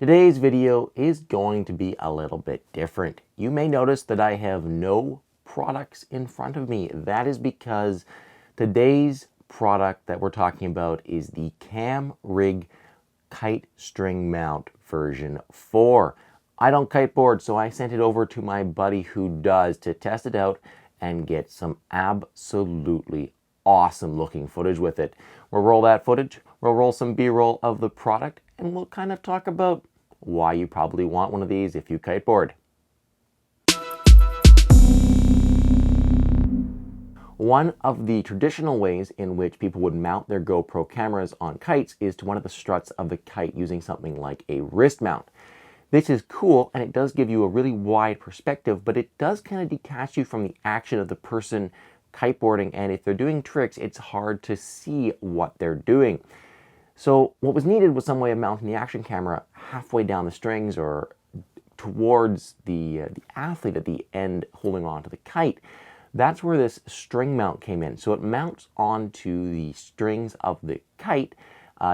Today's video is going to be a little bit different. You may notice that I have no products in front of me. That is because today's product that we're talking about is the Camrig kite string mount version 4. I don't kiteboard, so I sent it over to my buddy who does to test it out and get some absolutely awesome looking footage with it. We'll roll that footage, we'll roll some B-roll of the product, and we'll kind of talk about why you probably want one of these if you kiteboard. One of the traditional ways in which people would mount their GoPro cameras on kites is to one of the struts of the kite using something like a wrist mount. This is cool and it does give you a really wide perspective, but it does kind of detach you from the action of the person kiteboarding, and if they're doing tricks, it's hard to see what they're doing. So what was needed was some way of mounting the action camera halfway down the strings or towards the athlete at the end holding on to the kite. That's where this string mount came in. So it mounts onto the strings of the kite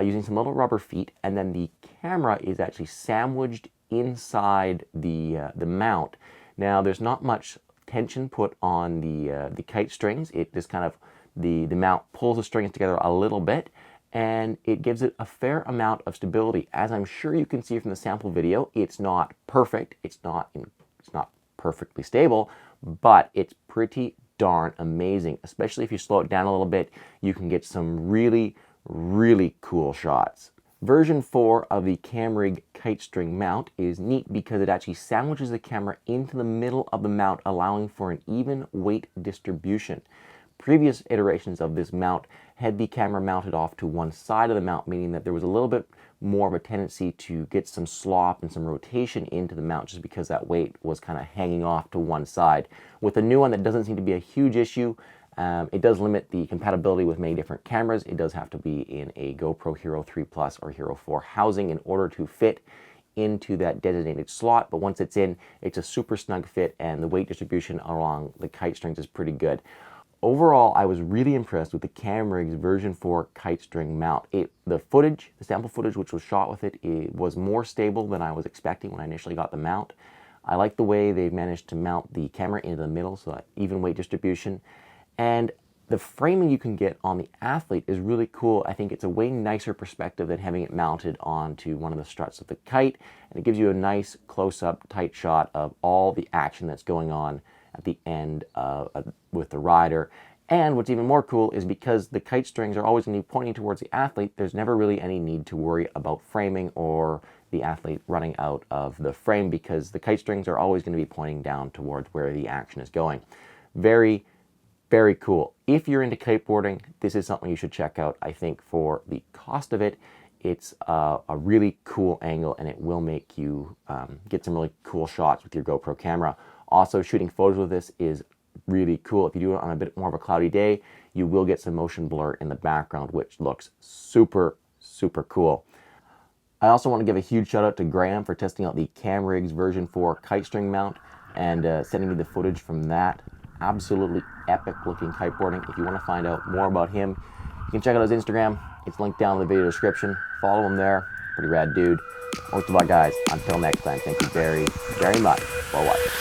using some little rubber feet, and then the camera is actually sandwiched inside the mount. Now there's not much tension put on the kite strings. It just kind of, the mount pulls the strings together a little bit, and it gives it a fair amount of stability. As I'm sure you can see from the sample video, it's not perfect, it's not perfectly stable, but it's pretty darn amazing. Especially if you slow it down a little bit, you can get some really cool shots. Version 4 of the Camrig kite string mount is neat because it actually sandwiches the camera into the middle of the mount, allowing for an even weight distribution. Previous iterations of this mount had the camera mounted off to one side of the mount, meaning that there was a little bit more of a tendency to get some slop and some rotation into the mount just because that weight was kind of hanging off to one side. With the new one, that doesn't seem to be a huge issue. It does limit the compatibility with many different cameras. It does have to be in a GoPro Hero 3 Plus or Hero 4 housing in order to fit into that designated slot, but once it's in, it's a super snug fit, and the weight distribution along the kite strings is pretty good. Overall, I was really impressed with the Camrig's version 4 kite string mount. The sample footage which was shot with it was more stable than I was expecting when I initially got the mount. I like the way they've managed to mount the camera into the middle, so that even weight distribution. And the framing you can get on the athlete is really cool. I think it's a way nicer perspective than having it mounted onto one of the struts of the kite, and it gives you a nice close-up, tight shot of all the action that's going on at the end with the rider. And what's even more cool is because the kite strings are always going to be pointing towards the athlete, there's never really any need to worry about framing or the athlete running out of the frame, because the kite strings are always going to be pointing down towards where the action is going. Very cool. If you're into kiteboarding, this is something you should check out. I think for the cost of it, it's a really cool angle, and it will make you get some really cool shots with your GoPro camera. Also, shooting photos with this is really cool. If you do it on a bit more of a cloudy day, you will get some motion blur in the background, which looks super cool. I also want to give a huge shout out to Graham for testing out the Camrig's version 4 kite string mount and sending me the footage from that. Absolutely epic looking kiteboarding. If you want to find out more about him, you can check out his Instagram. It's linked down in the video description. Follow him there. Pretty rad dude. Most of our guys. Until next time, thank you very much for watching.